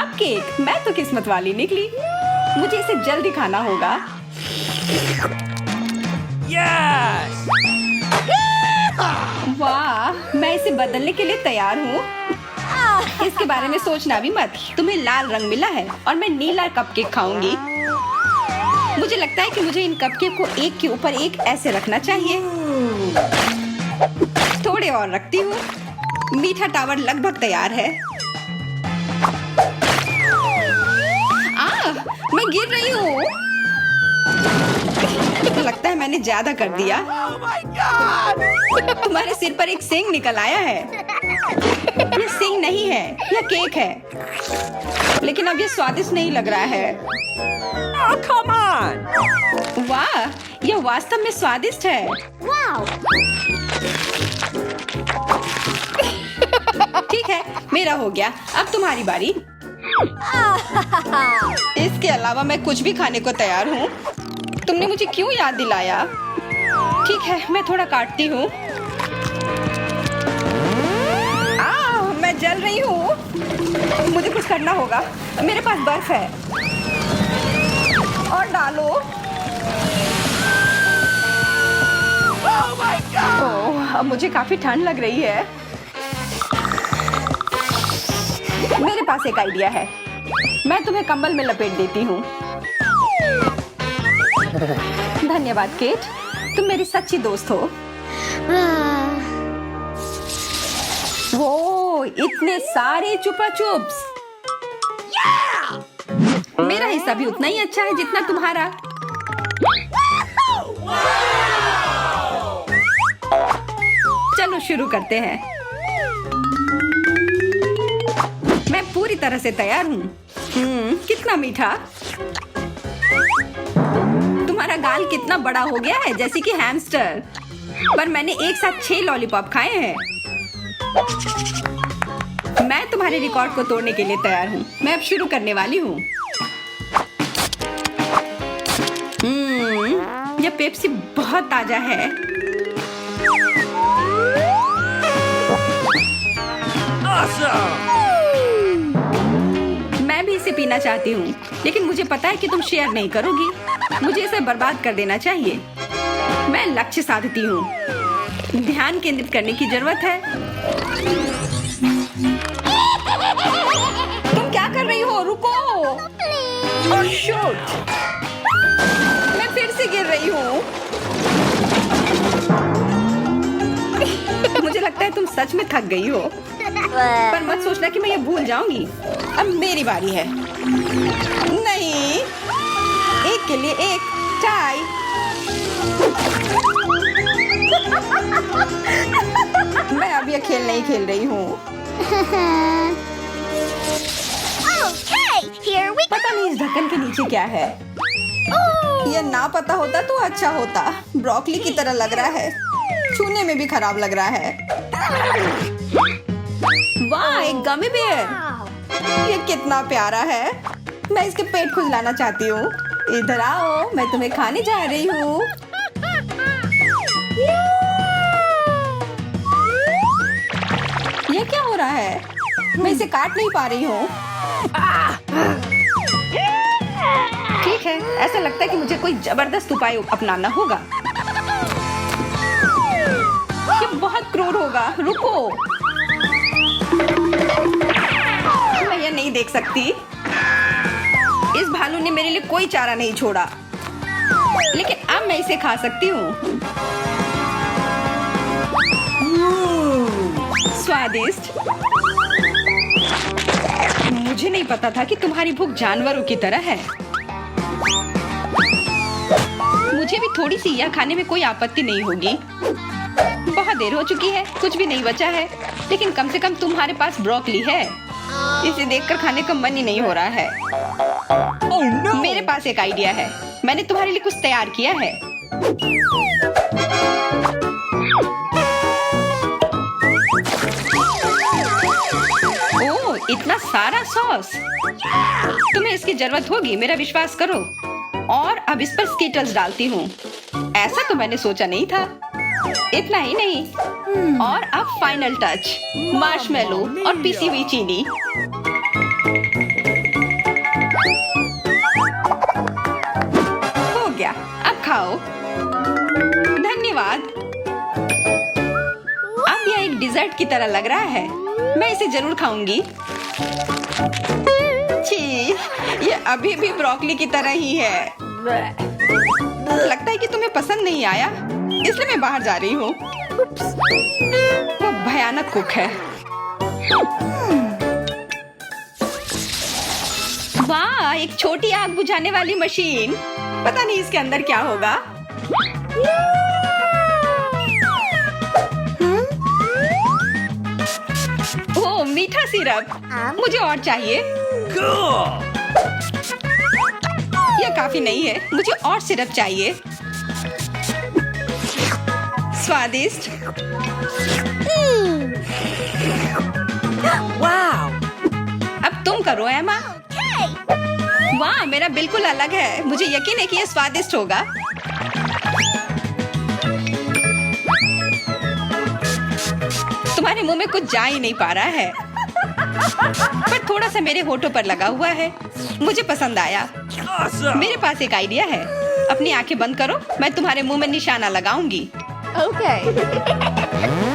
Cupcake, मैं तो किस्मत वाली निकली। मुझे इसे जल्दी खाना होगा। Yes! वाह, मैं इसे बदलने के लिए तैयार हूँ। इसके बारे में सोचना भी मत। तुम्हें लाल रंग मिला है और मैं नीला कपकेक खाऊंगी। मुझे लगता है कि मुझे इन कपकेक को एक के ऊपर एक ऐसे रखना चाहिए। थोड़े और रखती हूँ। मीठा टावर लगभग तैयार है। मैं गिर रही हूँ। तो लगता है मैंने ज्यादा कर दिया। Oh my God! तुम्हारे सिर पर एक सींग निकल आया है। ये सींग नहीं है, यह केक है। लेकिन अब ये स्वादिष्ट नहीं लग रहा है। Oh, come on! वाह, यह वास्तव में स्वादिष्ट है। ठीक है, मेरा हो गया। अब तुम्हारी बारी। इसके अलावा मैं कुछ भी खाने को तैयार हूँ। तुमने मुझे क्यों याद दिलाया? ठीक है, मैं थोड़ा काटती हूँ। मैं जल रही हूँ। मुझे कुछ करना होगा। मेरे पास बर्फ है। और डालो। Oh my God! ओह, अब मुझे काफी ठंड लग रही है। मेरे पास एक आइडिया है। मैं तुम्हें कंबल में लपेट देती हूँ। धन्यवाद केट, तुम मेरी सच्ची दोस्त हो। वो इतने सारे चुपा चुप्स। मेरा हिस्सा भी उतना ही अच्छा है जितना तुम्हारा। चलो शुरू करते हैं। मैं पूरी तरह से तैयार हूँ। कितना मीठा। तुम्हारा गाल कितना बड़ा हो गया है, जैसे कि हैमस्टर। पर मैंने एक साथ 6 लॉलीपॉप खाए हैं। मैं तुम्हारे रिकॉर्ड को तोड़ने के लिए तैयार हूँ। मैं अब शुरू करने वाली हूँ। यह पेप्सी बहुत ताजा है। Awesome! मैं भी इसे पीना चाहती हूँ, लेकिन मुझे पता है कि तुम शेयर नहीं करोगी। मुझे इसे बर्बाद कर देना चाहिए। मैं लक्ष्य साधती हूँ। ध्यान केंद्रित करने की जरूरत है। तुम क्या कर रही हो? रुको। ओह शूट! मैं फिर से गिर रही हूँ। मुझे लगता है तुम सच में थक गई हो। पर मत सोचना कि मैं ये भूल जाऊंगी। अब मेरी बारी है। नहीं, एक के लिए एक टाई। मैं अब ये खेल नहीं खेल रही हूँ। पता नहीं इस ढक्कन के नीचे क्या है। ये ना पता होता तो अच्छा होता। ब्रोकली की तरह लग रहा है। छूने में भी खराब लग रहा है। वाह, एक गमी बेयर। ये कितना प्यारा है। मैं इसके पेट खुजलाना चाहती हूँ। इधर आओ, मैं तुम्हें खाने जा रही हूँ। ये क्या हो रहा है? मैं इसे काट नहीं पा रही हूँ। ठीक है, ऐसा लगता है कि मुझे कोई जबरदस्त उपाय अपनाना होगा। ये बहुत क्रूर होगा। रुको, मैं ये नहीं देख सकती। इस भालू ने मेरे लिए कोई चारा नहीं छोड़ा। लेकिन अब मैं इसे खा सकती हूँ। स्वादिष्ट। मुझे नहीं पता था कि तुम्हारी भूख जानवरों की तरह है। मुझे भी थोड़ी सी यह खाने में कोई आपत्ति नहीं होगी। बहुत देर हो चुकी है, कुछ भी नहीं बचा है। लेकिन कम से कम तुम्हारे पास ब्रोकली है। इसे देखकर खाने का मन ही नहीं हो रहा है। Oh no! मेरे पास एक आइडिया है। मैंने तुम्हारे लिए कुछ तैयार किया है। ओह, इतना सारा सॉस। तुम्हें इसकी जरूरत होगी, मेरा विश्वास करो। और अब इस पर स्कीटल्स डालती हूँ। ऐसा तो मैंने सोचा नहीं था। इतना ही नहीं, और अब फाइनल टच, मार्शमेलो और पिसी हुई चीनी। डेजर्ट की तरह लग रहा है। मैं इसे जरूर खाऊंगी। छी, ये अभी भी ब्रोकली की तरह ही है। लगता है कि तुम्हें पसंद नहीं आया, इसलिए मैं बाहर जा रही हूँ। वो भयानक कुक है। वाह, एक छोटी आग बुझाने वाली मशीन। पता नहीं इसके अंदर क्या होगा। ओह, मीठा सिरप। मुझे और चाहिए। Cool. यह काफी नहीं है, मुझे और सिरप चाहिए। स्वादिष्ट। Wow. अब तुम करो एमा। वाह, मेरा बिल्कुल अलग है। मुझे यकीन है कि यह स्वादिष्ट होगा। तुम्हारे मुंह में कुछ जा ही नहीं पा रहा है, पर थोड़ा सा मेरे होठों पर लगा हुआ है। मुझे पसंद आया। Awesome. मेरे पास एक आइडिया है। अपनी आंखें बंद करो, मैं तुम्हारे मुंह में निशाना लगाऊंगी।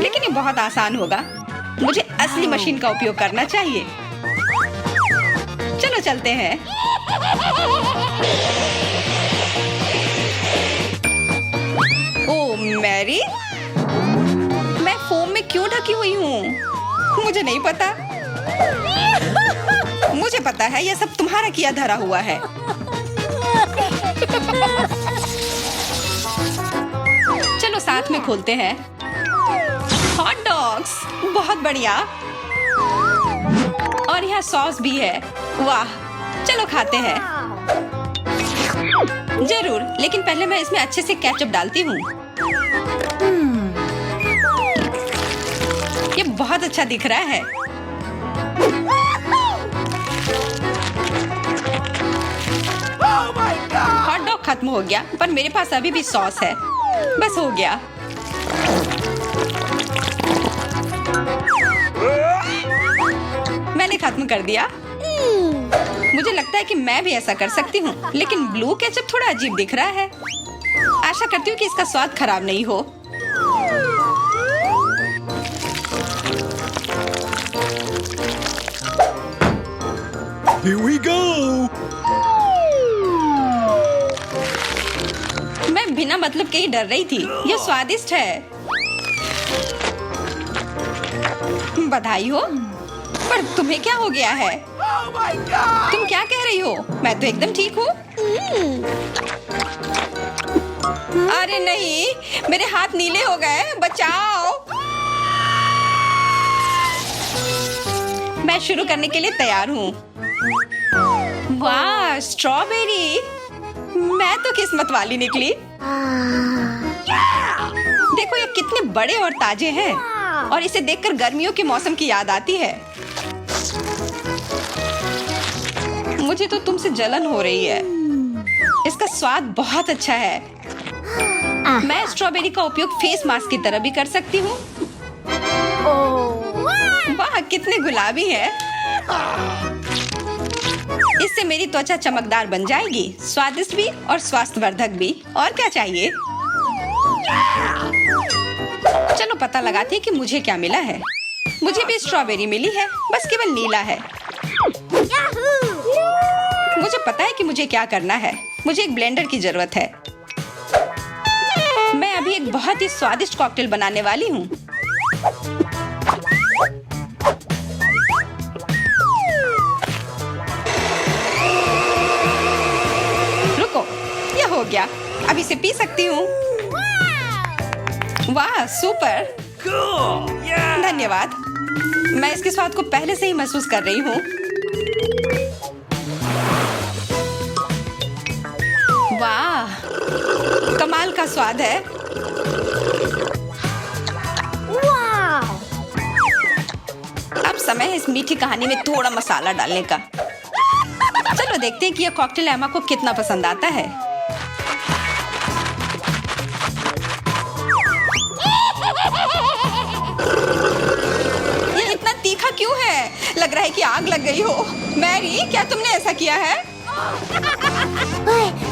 लेकिन ये बहुत आसान होगा। मुझे असली मशीन का उपयोग करना चाहिए। चलो चलते हैं। ओ मैरी, मैं फोम में क्यों ढकी हुई हूँ? मुझे नहीं पता। मुझे पता है, यह सब तुम्हारा किया धरा हुआ है। चलो साथ में खोलते हैं। हॉट डॉग्स, बहुत बढ़िया। और यहाँ सॉस भी है। वाह, चलो खाते हैं। जरूर, लेकिन पहले मैं इसमें अच्छे से केचप डालती हूँ। ये बहुत अच्छा दिख रहा है। Oh my God. Hot dog खत्म हो गया, पर मेरे पास अभी भी सॉस है। बस हो गया। मैंने खत्म कर दिया। मुझे लगता है कि मैं भी ऐसा कर सकती हूँ, लेकिन ब्लू केचप थोड़ा अजीब दिख रहा है। आशा करती हूँ कि इसका स्वाद खराब नहीं हो। Here we go. मैं बिना मतलब के ही डर रही थी। यह स्वादिष्ट है। बधाई हो। पर तुम्हें क्या हो गया है? Oh my God. तुम क्या कह रही हो? मैं तो एकदम ठीक हूँ। अरे नहीं, मेरे हाथ नीले हो गए। बचाओ। मैं शुरू करने के लिए तैयार हूँ। वाह, स्ट्रॉबेरी। मैं तो किस्मत वाली निकली। देखो ये कितने बड़े और ताजे हैं, और इसे देखकर गर्मियों के मौसम की याद आती है। मुझे तो तुमसे जलन हो रही है। इसका स्वाद बहुत अच्छा है। मैं स्ट्रॉबेरी का उपयोग फेस मास्क की तरह भी कर सकती हूँ। वाह, कितने गुलाबी है। इससे मेरी त्वचा चमकदार बन जाएगी, स्वादिष्ट भी और स्वास्थ्यवर्धक भी। और क्या चाहिए? चलो पता लगाते हैं कि मुझे क्या मिला है। मुझे भी स्ट्रॉबेरी मिली है, बस केवल नीला है। मुझे पता है कि मुझे क्या करना है। मुझे एक ब्लेंडर की जरूरत है। मैं अभी एक बहुत ही स्वादिष्ट कॉकटेल बनाने वाली हूँ। रुको, यह हो गया। अब इसे पी सकती हूँ। वाह, सुपर। Cool. Yeah. धन्यवाद। मैं इसके स्वाद को पहले से ही महसूस कर रही हूँ। वाह, कमाल का स्वाद है। अब समय है इस मीठी कहानी में थोड़ा मसाला डालने का। चलो देखते हैं कि यह कॉकटेल एमा को कितना पसंद आता है। ये इतना तीखा क्यों है? लग रहा है कि आग लग गई हो। मैरी, क्या तुमने ऐसा किया है?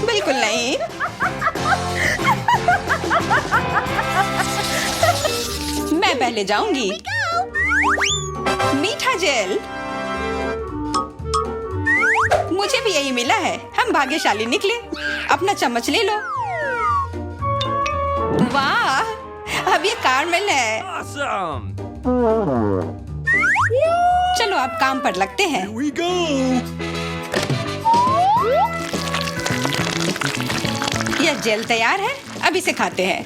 बिल्कुल नहीं। मैं पहले जाऊंगी। मीठा जेल। मुझे भी यही मिला है। हम भाग्यशाली निकले। अपना चम्मच ले लो। वाह, अब ये कारमेल है। Awesome. चलो अब काम पर लगते हैं। Here we go. यह जेल तैयार है। अब इसे खाते हैं।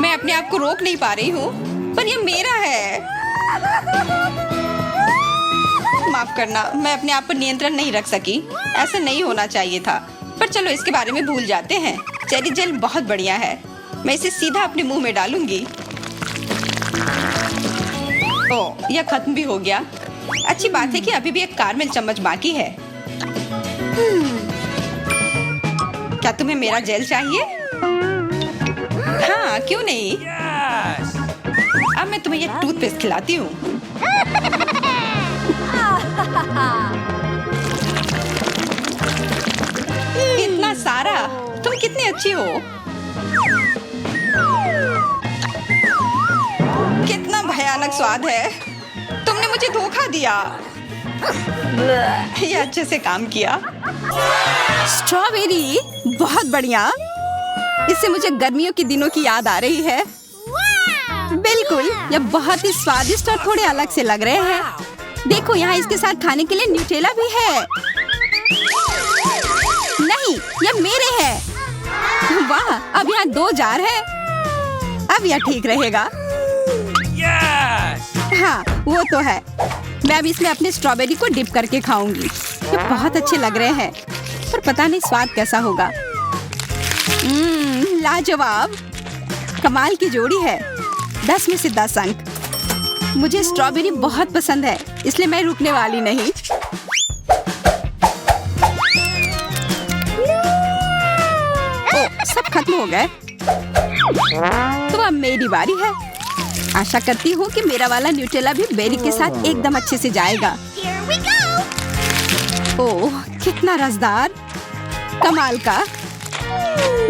मैं अपने आप को रोक नहीं पा रही हूँ, पर यह मेरा है। माफ करना, मैं अपने आप पर नियंत्रण नहीं रख सकी। ऐसा नहीं होना चाहिए था। पर चलो इसके बारे में भूल जाते हैं। चेरी जेल बहुत बढ़िया है। मैं इसे सीधा अपने मुंह में डालूंगी। ओह, यह खत्म भी हो गया। अच्छी बात है कि अभी भी एक कारमेल चम्मच बाकी है। क्या तुम्हें मेरा जेल चाहिए? हाँ, क्यों नहीं। Yes. अब मैं तुम्हें यह टूथपेस्ट खिलाती हूँ। इतना सारा। तुम कितनी अच्छी हो। कितना भयानक स्वाद है। तुमने मुझे धोखा दिया। ये अच्छे से काम किया। स्ट्रॉबेरी बहुत बढ़िया। इससे मुझे गर्मियों के दिनों की याद आ रही है। बिल्कुल, ये बहुत ही स्वादिष्ट और थोड़े अलग से लग रहे हैं। देखो, यहाँ इसके साथ खाने के लिए न्यूटेला भी है। नहीं, ये मेरे हैं। वाह, अब यहाँ 2 जार है। अब यह ठीक रहेगा। Yes. हाँ, वो तो है। मैं अब इसमें अपने स्ट्रॉबेरी को डिप करके खाऊंगी। ये बहुत अच्छे लग रहे हैं, पर पता नहीं स्वाद कैसा होगा। लाजवाब, कमाल की जोड़ी है। 10 में से 10 अंक। मुझे स्ट्रॉबेरी बहुत पसंद है, इसलिए मैं रुकने वाली नहीं। ओह, सब खत्म हो गए। तो अब मेरी बारी है। आशा करती हूँ कि मेरा वाला न्यूटेला भी बेरी के साथ एकदम अच्छे से जाएगा। ओह, कितना रसदार, कमाल का।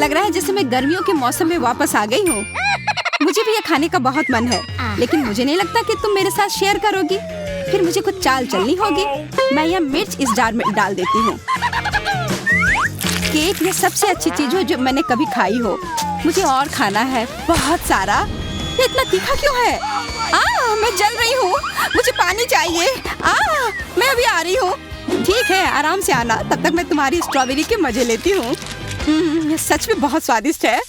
लग रहा है जैसे मैं गर्मियों के मौसम में वापस आ गई हूँ। मुझे भी ये खाने का बहुत मन है, लेकिन मुझे नहीं लगता कि तुम मेरे साथ शेयर करोगी। फिर मुझे कुछ चाल चलनी होगी। मैं यह मिर्च इस जार में डाल देती हूँ। केक ये सबसे अच्छी चीज हो जो मैंने कभी खाई हो। मुझे और खाना है, बहुत सारा। ये इतना तीखा क्यों है? मैं जल रही हूँ। मुझे पानी चाहिए। मैं अभी आ रही हूँ। ठीक है, आराम से आना। तब तक मैं तुम्हारी स्ट्रॉबेरी के मजे लेती हूँ। ये सच में बहुत स्वादिष्ट है।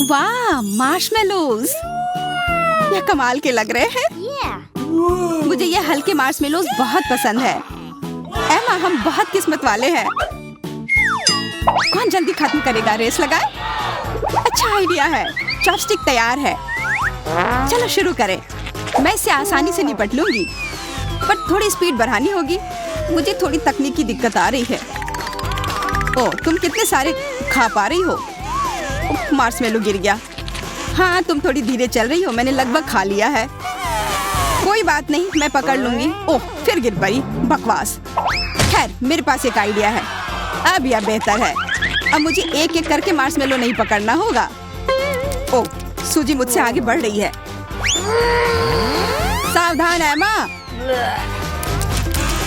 वाह, मार्शमेलोज, ये कमाल के लग रहे हैं। मुझे ये हल्के मार्शमेलोज बहुत पसंद है। एमा, हम बहुत किस्मत वाले हैं। कौन जल्दी खत्म करेगा? रेस लगाए। अच्छा आइडिया है। चॉपस्टिक तैयार है। चलो शुरू करें। मैं इससे आसानी से निपट लूंगी, पर थोड़ी स्पीड बढ़ानी होगी। मुझे थोड़ी तकनीकी दिक्कत आ रही है। ओह, तुम कितने सारे खा पा रही हो? मार्शमेलो गिर गया। हाँ, तुम थोड़ी धीरे चल रही हो। मैंने लगभग खा लिया है। कोई बात नहीं, मैं पकड़ लूंगी। ओह, फिर गिर पड़ी। बकवास। खैर, मेरे पास एक आइडिया है। अब यह बेहतर है। अब मुझे एक एक करके मार्शमेलो नहीं पकड़ना होगा। ओह, सूजी मुझसे आगे बढ़ रही है। सावधान एमा।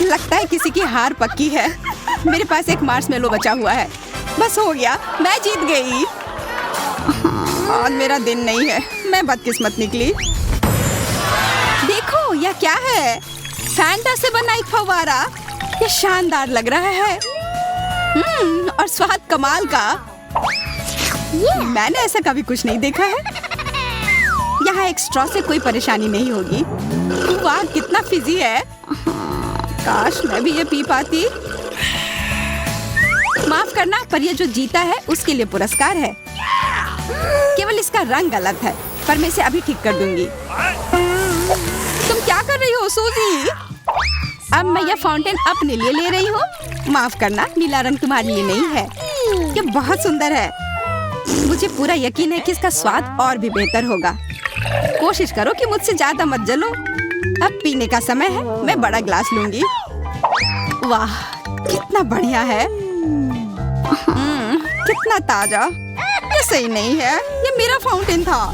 लगता है किसी की हार पक्की है। मेरे पास एक मार्शमेलो बचा हुआ है। बस हो गया, मैं जीत गई। आज मेरा दिन नहीं है। मैं बदकिस्मत निकली। देखो, यह क्या है? फैंटा से बना एक फव्वारा। ये शानदार लग रहा है। और स्वाद कमाल का। मैंने ऐसा कभी कुछ नहीं देखा है। यहाँ एक स्ट्रॉ से कोई परेशानी नहीं होगी। वाह, कितना फिजी है। काश मैं भी ये पी पाती। माफ करना, पर ये जो जीता है उसके लिए पुरस्कार है। केवल इसका रंग गलत है, पर मैं इसे अभी ठीक कर दूंगी। तुम क्या कर रही हो सूजी? अब मैं यह फाउंटेन अपने लिए ले रही हूँ। माफ करना, नीला रंग तुम्हारे लिए नहीं है। ये बहुत सुंदर है। मुझे पूरा यकीन है कि इसका स्वाद और भी बेहतर होगा। कोशिश करो कि मुझसे ज्यादा मत जलो। अब पीने का समय है। मैं बड़ा ग्लास लूंगी। वाह, कितना बढ़िया है। कितना ताजा। सही नहीं है, ये मेरा फाउंटेन था।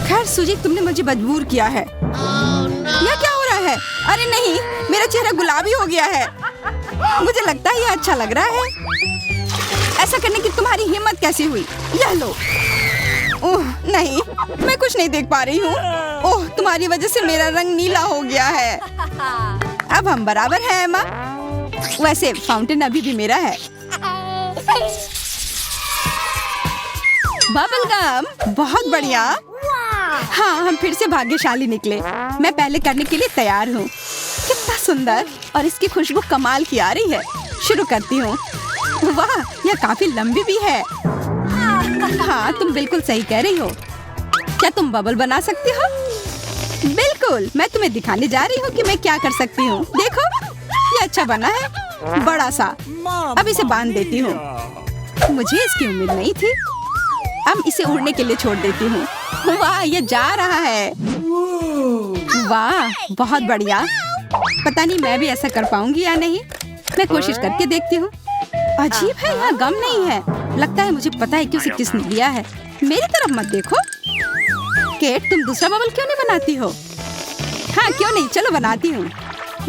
खैर सूजी, तुमने मुझे मजबूर किया है। यह क्या हो रहा है? अरे नहीं, मेरा चेहरा गुलाबी हो गया है। मुझे लगता है यह अच्छा लग रहा है। ऐसा करने की तुम्हारी हिम्मत कैसे हुई? यह लो। ओह नहीं, मैं कुछ नहीं देख पा रही हूँ। ओह, तुम्हारी वजह से मेरा रंग नीला हो गया है। अब हम बराबर हैं एम्मा। वैसे फाउंटेन अभी भी मेरा है। बबल गम, बहुत बढ़िया। हाँ, हम फिर से भाग्यशाली निकले। मैं पहले करने के लिए तैयार हूँ। कितना सुंदर, और इसकी खुशबू कमाल की आ रही है। शुरू करती हूँ। वाह, यह काफी लंबी भी है। हाँ, तुम बिल्कुल सही कह रही हो। क्या तुम बबल बना सकती हो? बिल्कुल, मैं तुम्हें दिखाने जा रही हूँ कि मैं क्या कर सकती हूँ। देखो, ये अच्छा बना है, बड़ा सा। अब इसे बांध देती हूँ। मुझे इसकी उम्मीद नहीं थी। अब इसे उड़ने के लिए छोड़ देती हूँ। वाह, ये जा रहा है। वाह, बहुत बढ़िया। पता नहीं मैं भी ऐसा कर पाऊंगी या नहीं। मैं कोशिश करके देखती हूँ। अजीब है, यहाँ गम नहीं है। लगता है मुझे पता है कि उसे किसने दिया है। मेरी तरफ मत देखो। केट, तुम दूसरा बबल क्यों नहीं बनाती हो? हाँ, क्यों नहीं, चलो बनाती हूँ।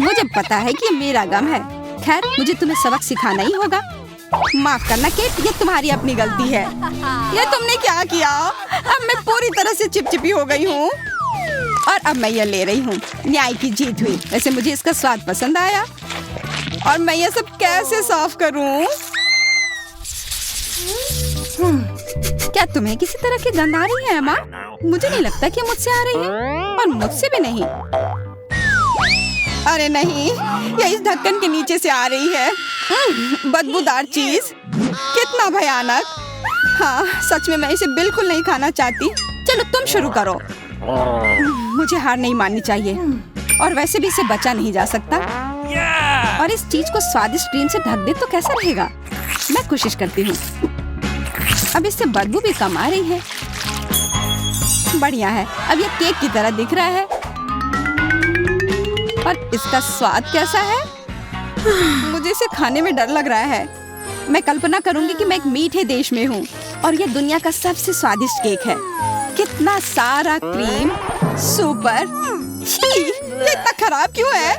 मुझे पता है कि ये मेरा गम है। खैर, मुझे तुम्हें सबक सिखाना ही होगा। माफ करना केट, ये तुम्हारी अपनी गलती है। ये तुमने क्या किया? अब मैं पूरी तरह से चिपचिपी हो गई हूँ। और अब मैं ये ले रही हूँ। न्याय की जीत हुई। वैसे मुझे इसका स्वाद पसंद आया। और मैं ये सब कैसे साफ करूँ? क्या तुम्हें किसी तरह की गंध आ रही है एम्मा? मुझे नहीं लगता कि मुझसे आ रही है, और मुझसे भी नहीं। अरे नहीं, ये इस ढक्कन के नीचे से आ रही है। बदबूदार चीज, कितना भयानक। हाँ, सच में मैं इसे बिल्कुल नहीं खाना चाहती। चलो तुम शुरू करो। मुझे हार नहीं माननी चाहिए, और वैसे भी इसे बचा नहीं जा सकता। और इस चीज को स्वादिष्ट क्रीम से ढक दे तो कैसा रहेगा? मैं कोशिश करती हूँ। अब इससे बदबू भी कम आ रही है। बढ़िया है, अब ये केक की तरह दिख रहा है। और इसका स्वाद कैसा है? मुझे इसे खाने में डर लग रहा है। मैं कल्पना करूंगी कि मैं एक मीठे देश में हूँ, और यह दुनिया का सबसे स्वादिष्ट केक है। कितना सारा क्रीम, सुपर। छी, ये इतना खराब क्यों है?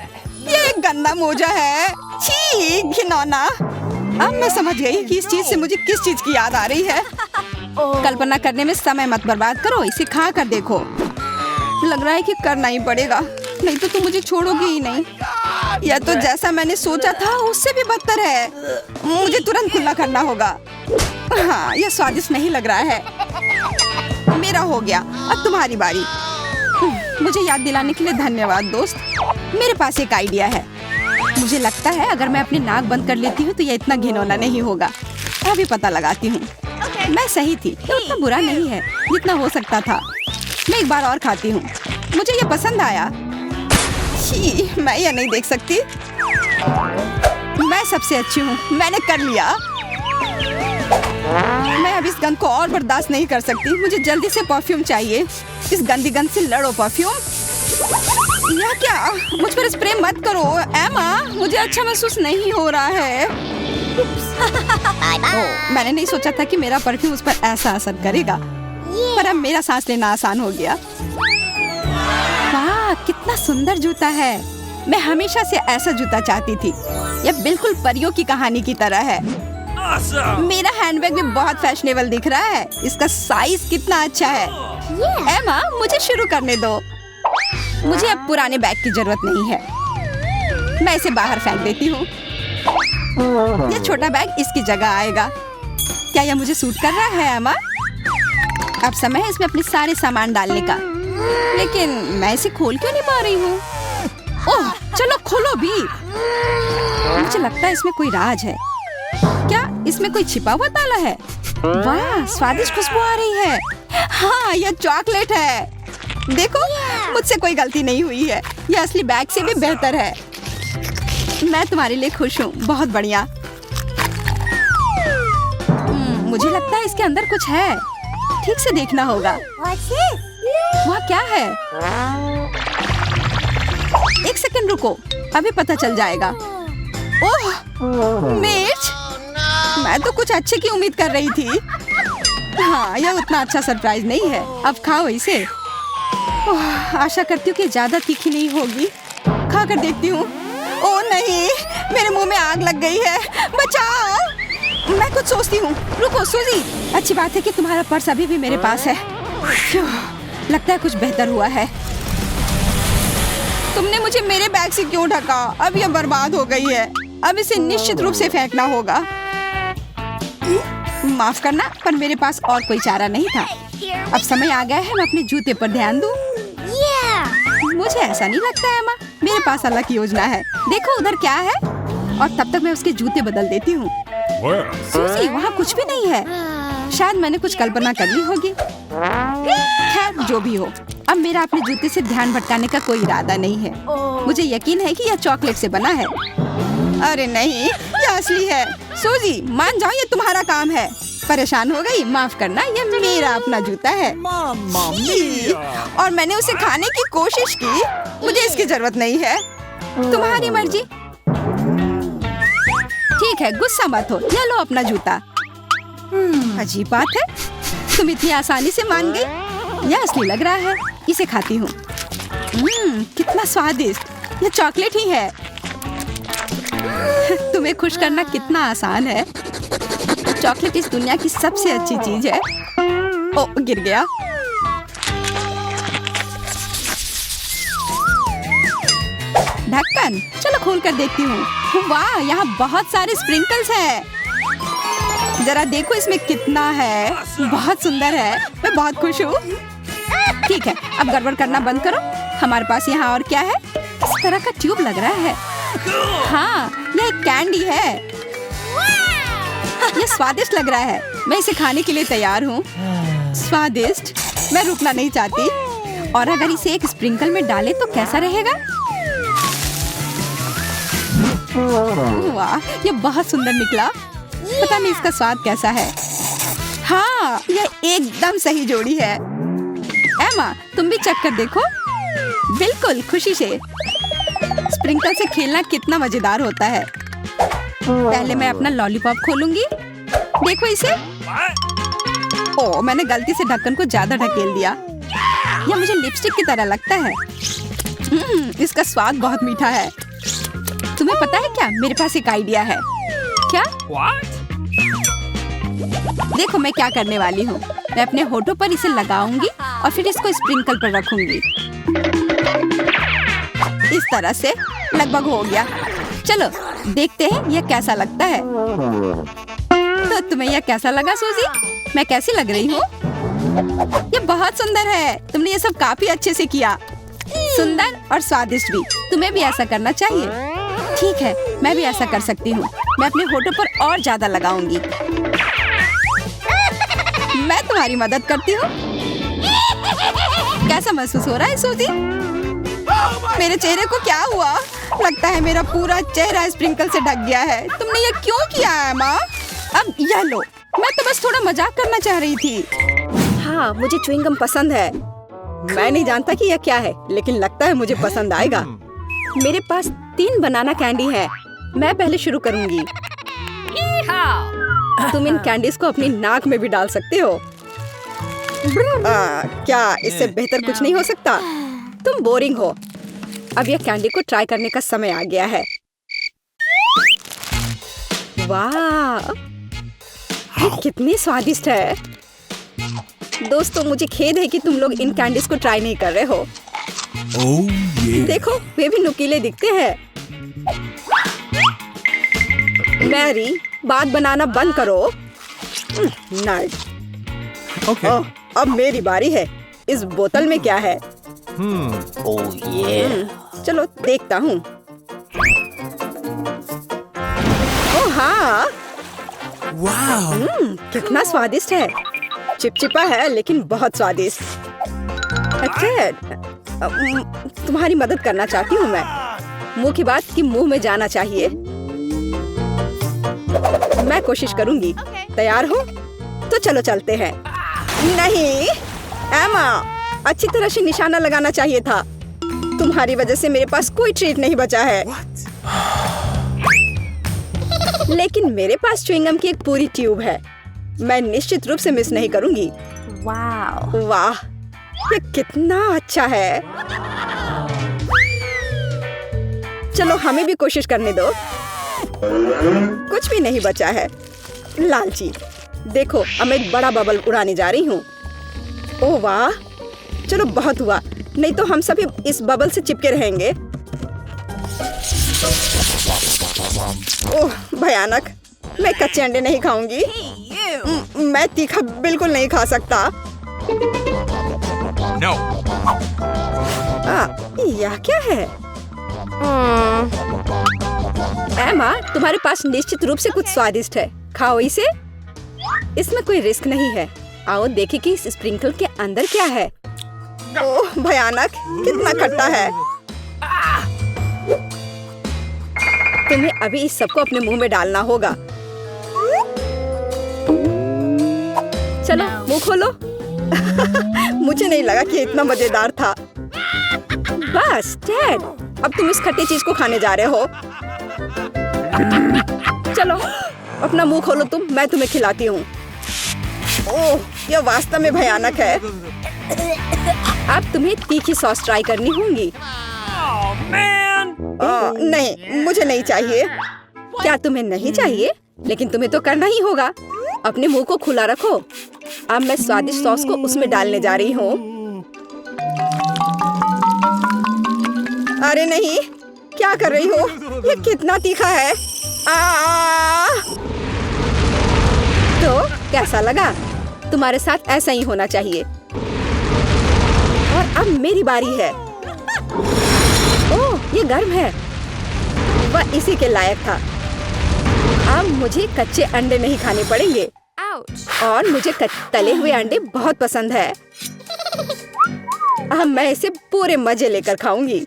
ये एक गंदा मोजा है। छी, घिनौना। अब मैं समझ गई कि इस चीज से मुझे किस चीज की याद आ रही है। कल्पना करने में समय मत बर्बाद करो, इसे खा कर देखो। लग रहा है कि करना ही पड़ेगा, नहीं तो तुम मुझे छोड़ोगी ही नहीं। यह तो जैसा मैंने सोचा था उससे भी बदतर है। मुझे तुरंत खुला करना होगा। हाँ, यह स्वादिष्ट नहीं लग रहा है। मेरा हो गया, अब तुम्हारी बारी। मुझे याद दिलाने के लिए धन्यवाद दोस्त। मेरे पास एक आइडिया है। मुझे लगता है अगर मैं अपनी नाक बंद कर लेती हूँ तो यह इतना घिनौना नहीं होगा। अभी पता लगाती हूँ। मैं सही थी, ये उतना बुरा नहीं है जितना हो सकता था। मैं एक बार और खाती हूँ। मुझे ये पसंद आया। छी, मैं ये नहीं देख सकती। मैं सबसे अच्छी हूँ, मैंने कर लिया। मैं अब इस गंध को और बर्दाश्त नहीं कर सकती। मुझे जल्दी से परफ्यूम चाहिए। इस गंदी गंध से लड़ो परफ्यूम। यह क्या? मुझ पर स्प्रे मत करो एम्मा, मुझे अच्छा महसूस नहीं हो रहा है। मैंने नहीं सोचा था कि मेरा परफ्यूम उस पर ऐसा असर करेगा, पर अब मेरा सांस लेना आसान हो गया। वाह, कितना सुंदर जूता है। मैं हमेशा से ऐसा जूता चाहती थी। यह बिल्कुल परियों की कहानी की तरह है। मेरा हैंडबैग भी बहुत फैशनेबल दिख रहा है। इसका साइज कितना अच्छा है। एम्मा, मुझे शुरू करने दो। मुझे अब पुराने बैग की जरूरत नहीं है। मैं इसे बाहर फेंक देती हूँ। यह छोटा बैग इसकी जगह आएगा। क्या यह मुझे सूट कर रहा है एम्मा? अब समय है इसमें अपने सारे सामान डालने का। लेकिन मैं इसे खोल क्यों नहीं पा रही हूँ? ओह, चलो खोलो भी। मुझे लगता है इसमें कोई राज है। क्या इसमें कोई छिपा हुआ ताला है? वाह, स्वादिष्ट खुशबू आ रही है। हाँ, यह चॉकलेट है। देखो, मुझसे कोई गलती नहीं हुई है। यह असली बैग से भी बेहतर है। मैं तुम्हारे लिए खुश हूँ। बहुत बढ़िया। मुझे लगता है इसके अंदर कुछ है। ठीक से देखना होगा। वह क्या है? एक सेकंड रुको, अभी पता चल जाएगा। ओह, मिर्च। मैं तो कुछ अच्छे की उम्मीद कर रही थी। हाँ, यह उतना अच्छा सरप्राइज नहीं है। अब खाओ इसे। ओह, आशा करती हूँ कि ज्यादा तीखी नहीं होगी। खा कर देखती हूँ। ओह नहीं, मेरे मुंह में आग लग गई है। बचाओ। मैं कुछ सोचती हूँ। रुको सूजी, अच्छी बात है कि तुम्हारा पर्स अभी भी मेरे पास है। लगता है कुछ बेहतर हुआ है। तुमने मुझे मेरे बैग से क्यों ढका? अब यह बर्बाद हो गई है। अब इसे निश्चित रूप से फेंकना होगा। माफ करना, पर मेरे पास और कोई चारा नहीं था। अब समय आ गया है मैं अपने जूते पर ध्यान दूं। मुझे ऐसा नहीं लगता है माँ, मेरे पास अलग योजना है। देखो उधर क्या है, और तब तक मैं उसके जूते बदल देती हूँ। सूजी, वहाँ कुछ भी नहीं है। शायद मैंने कुछ कल्पना कर ली होगी। खैर जो भी हो, अब मेरा अपने जूते से ध्यान भटकाने का कोई इरादा नहीं है। मुझे यकीन है कि यह चॉकलेट से बना है। अरे नहीं, यह असली है। सूजी, मान जाओ ये तुम्हारा काम है। परेशान हो गई? माफ करना, ये मेरा अपना जूता है। Mamma छी! mia! और मैंने उसे खाने की कोशिश की। मुझे इसकी जरूरत नहीं है। तुम्हारी मर्जी। ठीक है, गुस्सा मत हो। ये लो अपना जूता। अजीब बात है, तुम इतनी आसानी से मान गई। यह असली लग रहा है। इसे खाती हूँ। कितना स्वादिष्ट। यह चॉकलेट ही है। तुम्हें खुश करना कितना आसान है। चॉकलेट इस दुनिया की सबसे अच्छी चीज है। ओ, गिर गया। ढक्कन, चलो खोल कर देखती हूँ। वाह, यहाँ बहुत सारे स्प्रिंकल्स हैं। जरा देखो इसमें कितना है। बहुत सुंदर है। मैं बहुत खुश हूँ। ठीक है, अब गड़बड़ करना बंद करो। हमारे पास यहाँ और क्या है? किस तरह का ट्यूब लग रहा है। हाँ, यह एक कैंडी है। यह स्वादिष्ट लग रहा है। मैं इसे खाने के लिए तैयार हूँ। स्वादिष्ट, मैं रुकना नहीं चाहती। और अगर इसे एक स्प्रिंकल में डालें तो कैसा रहेगा? वाह, यह बहुत सुंदर निकला। पता नहीं इसका स्वाद कैसा है। हाँ, यह एकदम सही जोड़ी है। एमा, तुम भी चख कर देखो। बिल्कुल, खुशी से। स्प्रिंकल से खेलना कितना मजेदार होता है। पहले मैं अपना लॉलीपॉप खोलूंगी। देखो इसे। ओह, मैंने गलती से ढक्कन को ज्यादा ढकेल दिया। यह मुझे लिपस्टिक की तरह लगता है। इसका स्वाद बहुत मीठा है। तुम्हें पता है क्या, मेरे पास एक आइडिया है। क्या? What? देखो मैं क्या करने वाली हूँ। मैं अपने होठों पर इसे लगाऊंगी और फिर इसको स्प्रिंकल पर रखूंगी। इस तरह से लगभग हो गया। चलो देखते हैं यह कैसा लगता है। तो तुम्हें यह कैसा लगा सूजी? मैं कैसी लग रही हूँ? ये बहुत सुंदर है। तुमने ये सब काफी अच्छे से किया। सुंदर और स्वादिष्ट भी। तुम्हें भी ऐसा करना चाहिए। ठीक है, मैं भी ऐसा कर सकती हूँ। मैं अपने होठों पर और ज्यादा लगाऊंगी। मैं तुम्हारी मदद करती हूँ। कैसा महसूस हो रहा है सूजी? मेरे चेहरे को क्या हुआ? लगता है मेरा पूरा चेहरा स्प्रिंकल से ढक गया है। तुमने ये क्यों किया है माँ? अब यह लो। मैं तो बस थोड़ा मजाक करना चाह रही थी। हाँ, मुझे च्युइंगम पसंद है। मैं नहीं जानता कि यह क्या है, लेकिन लगता है मुझे पसंद आएगा। मेरे पास 3 बनाना कैंडी है। मैं पहले शुरू करूंगी। तुम इन कैंडीज को अपनी नाक में भी डाल सकते हो। क्या इससे बेहतर कुछ नहीं हो सकता? तुम बोरिंग हो। अब यह कैंडी को ट्राई करने का समय आ गया है। वाह, ये कितनी स्वादिष्ट है। दोस्तों, मुझे खेद है कि तुम लोग इन कैंडीज को ट्राई नहीं कर रहे हो। Oh yeah. देखो, वे भी नुकीले दिखते हैं। मैरी, बात बनाना बंद करो। नाइस। Okay. ओह, अब मेरी बारी है। इस बोतल में क्या है? Oh yeah. चलो देखता हूँ। ओह हाँ, Wow. कितना स्वादिष्ट है। चिपचिपा है लेकिन बहुत स्वादिष्ट। अच्छा, तुम्हारी मदद करना चाहती हूँ मैं। मुंह की बात कि मुंह में जाना चाहिए। मैं कोशिश करूंगी। तैयार हो? तो चलो चलते हैं। नहीं, एमा, अच्छी तरह से निशाना लगाना चाहिए था। तुम्हारी वजह से मेरे पास कोई ट्रीट नहीं बचा है। लेकिन मेरे पास च्युइंगम की एक पूरी ट्यूब है। मैं निश्चित रूप से मिस नहीं करूंगी। वाह, ये कितना अच्छा है। चलो हमें भी कोशिश करने दो। कुछ भी नहीं बचा है। लालची, देखो अब मैं एक बड़ा बबल उड़ाने जा रही हूँ। ओह वाह, चलो बहुत हुआ, नहीं तो हम सभी इस बबल से चिपके रहेंगे। ओह भयानक, मैं कच्चे अंडे नहीं खाऊंगी। मैं तीखा बिल्कुल नहीं खा सकता। No. यह क्या है? एमा, तुम्हारे पास निश्चित रूप से कुछ स्वादिष्ट है, खाओ इसे। इसमें कोई रिस्क नहीं है। आओ देखें कि इस स्प्रिंकल के अंदर क्या है। ओह भयानक, कितना खट्टा है। तुम्हें अभी इस सबको अपने मुंह में डालना होगा। चलो मुंह खोलो। मुझे नहीं लगा कि इतना मजेदार था। बस डैड, अब तुम इस खट्टी चीज को खाने जा रहे हो। चलो अपना मुंह खोलो तुम, मैं तुम्हें खिलाती हूँ। ओह, यह वास्तव में भयानक है। अब तुम्हें तीखी सॉस ट्राई करनी होगी। नहीं, मुझे नहीं चाहिए। क्या तुम्हें नहीं चाहिए? लेकिन तुम्हें तो करना ही होगा। अपने मुंह को खुला रखो। अब मैं स्वादिष्ट सॉस को उसमें डालने जा रही हूँ। अरे नहीं, क्या कर रही हो? ये कितना तीखा है। तो कैसा लगा? तुम्हारे साथ ऐसा ही होना चाहिए। और अब मेरी बारी है। ओह, ये गर्म है। वह इसी के लायक था। अब मुझे कच्चे अंडे नहीं खाने पड़ेंगे। और मुझे तले हुए अंडे बहुत पसंद है। अब मैं इसे पूरे मजे लेकर खाऊंगी।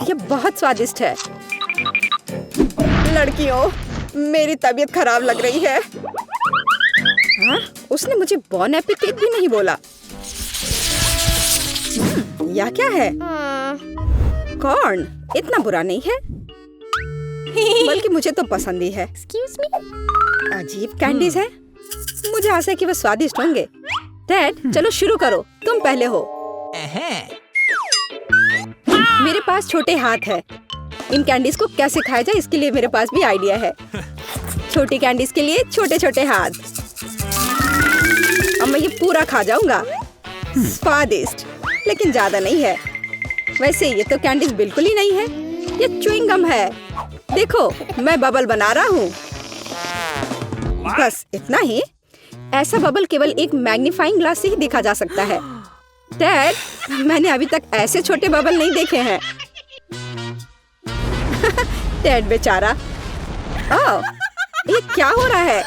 ये बहुत स्वादिष्ट है। लड़कियों, मेरी तबीयत खराब लग रही है। हाँ? उसने मुझे बॉन एपेटाइट भी नहीं बोला। यह क्या है? कॉर्न इतना बुरा नहीं है, बल्कि मुझे तो पसंद ही है। अजीब कैंडीज है। मुझे आशा है कि वो स्वादिष्ट होंगे। डैड, चलो शुरू करो, तुम पहले हो। मेरे पास छोटे हाथ है। इन कैंडीज को कैसे खाया जाए इसके लिए मेरे पास भी आइडिया है। छोटी कैंडीज के लिए छोटे छोटे हाथ। अब मैं ये पूरा खा जाऊंगा। स्वादिष्ट, लेकिन ज्यादा नहीं है। वैसे ये तो कैंडीज बिल्कुल ही नहीं है, ये च्युइंग गम है। देखो, मैं बबल बना रहा हूँ। बस इतना ही। ऐसा बबल केवल एक मैग्नीफाइंग ग्लास से ही देखा जा सकता है। डैड, मैंने अभी तक ऐसे छोटे बबल नहीं देखे हैं। डैड बेचारा। ओह, ये क्या हो रहा है?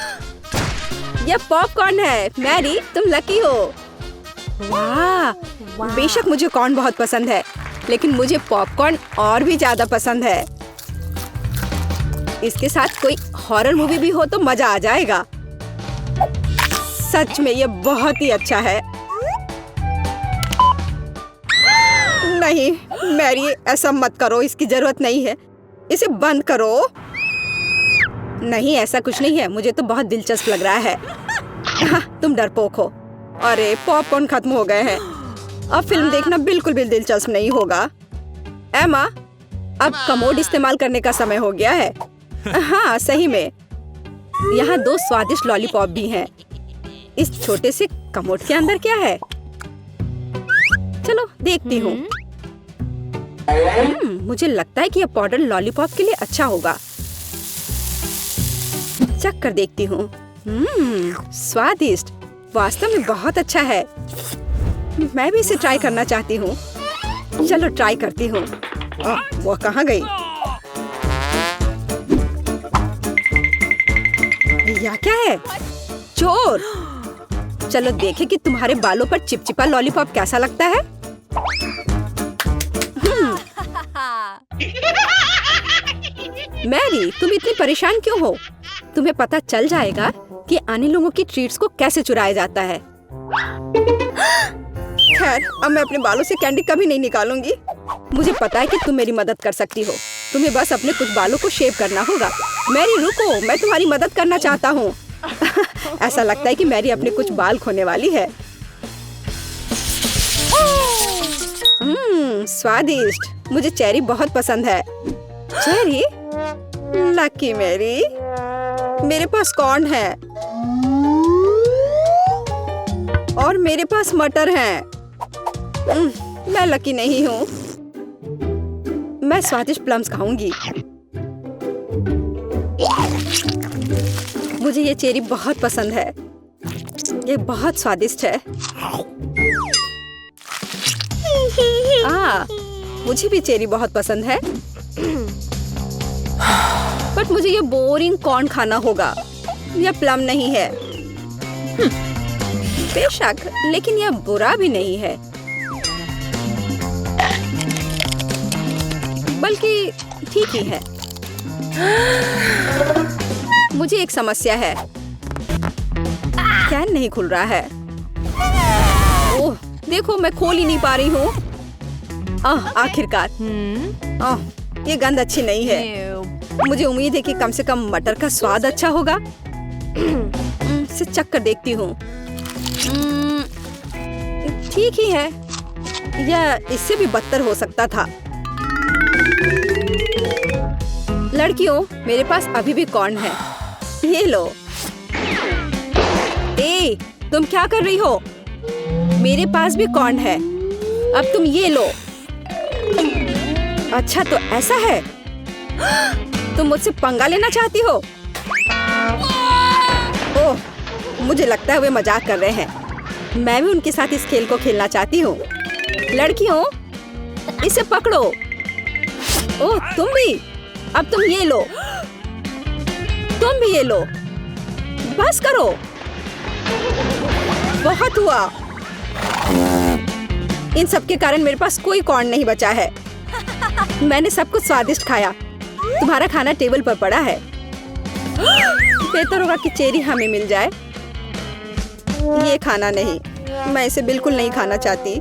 यह पॉपकॉर्न है। मैरी, तुम लकी हो। वाह, बेशक मुझे कॉर्न बहुत पसंद है, लेकिन मुझे पॉपकॉर्न और भी ज्यादा पसंद है। इसके साथ कोई हॉरर मूवी भी हो तो मजा आ जाएगा। सच में ये बहुत ही अच्छा है। नहीं मैरी, ऐसा मत करो, इसकी जरूरत नहीं है। इसे बंद करो। नहीं, ऐसा कुछ नहीं है। मुझे तो बहुत दिलचस्प लग रहा है। हाँ, तुम डरपोक हो। अरे पॉपकॉर्न खत्म हो गए हैं। अब फिल्म देखना बिल्कुल भी दिलचस्प नहीं होगा। एमा, अब कमोड इस्तेमाल करने का समय हो गया है। हाँ सही में। यहाँ 2 स्वादिष्ट लॉलीपॉप भी हैं। इस छोटे से कमोड के अंदर क्या है? चलो देखती हूँ। मुझे लगता है कि यह पाउडर लॉलीपॉप के लिए अच्छा होगा। चख कर देखती हूँ। स्वादिष्ट, वास्तव में बहुत अच्छा है। मैं भी इसे ट्राई करना चाहती हूँ। चलो ट्राई करती हूँ। वो कहाँ गई? यह क्या है? चोर! चलो देखें कि तुम्हारे बालों पर चिपचिपा लॉलीपॉप कैसा लगता है। मैरी, तुम इतनी परेशान क्यों हो? तुम्हें पता चल जाएगा कि अन्य लोगों की ट्रीट्स को कैसे चुराया जाता है। खैर, अब मैं अपने बालों से कैंडी कभी नहीं निकालूंगी। मुझे पता है कि तुम मेरी मदद कर सकती हो। तुम्हें बस अपने कुछ बालों को शेव करना होगा। मैरी रुको, मैं तुम्हारी मदद करना चाहता हूँ। ऐसा लगता है कि मैरी अपने कुछ बाल खोने वाली है। स्वादिष्ट। मुझे चेरी बहुत पसंद है। चेरी? लकी मैरी, मेरे पास कॉर्न है और मेरे पास मटर है। मैं लकी नहीं हूँ। मैं स्वादिष्ट प्लम्स खाऊंगी। मुझे ये चेरी बहुत पसंद है। ये बहुत स्वादिष्ट है। मुझे भी चेरी बहुत पसंद है। बट मुझे ये बोरिंग कॉर्न खाना होगा। यह प्लम नहीं है। बेशक, लेकिन यह बुरा भी नहीं है, बल्कि ठीक ही है। मुझे एक समस्या है। कैन नहीं खुल रहा है। ओह, देखो मैं खोल ही नहीं पा रही हूँ। आखिरकार। ये गंध अच्छी नहीं है। मुझे उम्मीद है कि कम से कम मटर का स्वाद अच्छा होगा। इसे चख कर देखती हूँ। ठीक ही है। यह इससे भी बदतर हो सकता था। लड़कियों, मेरे पास अभी भी कॉर्न है। ये लो। ए, तुम क्या कर रही हो? मेरे पास भी कॉर्न है। अब तुम ये लो। अच्छा तो ऐसा है। तुम मुझसे पंगा लेना चाहती हो? ओह, मुझे लगता है वे मजाक कर रहे हैं। मैं भी उनके साथ इस खेल को खेलना चाहती हूँ। लड़कियों, इसे पकड़ो। ओह, तुम भी। अब तुम ये लो। तुम भी ये लो। बस करो। बहुत हुआ। इन सब के कारण मेरे पास कोई कॉर्न नहीं बचा है। मैंने सब कुछ स्वादिष्ट खाया। तुम्हारा खाना टेबल पर पड़ा है। बेहतर होगा कि चेरी हमें मिल जाए। ये खाना नहीं। मैं इसे बिल्कुल नहीं खाना चाहती।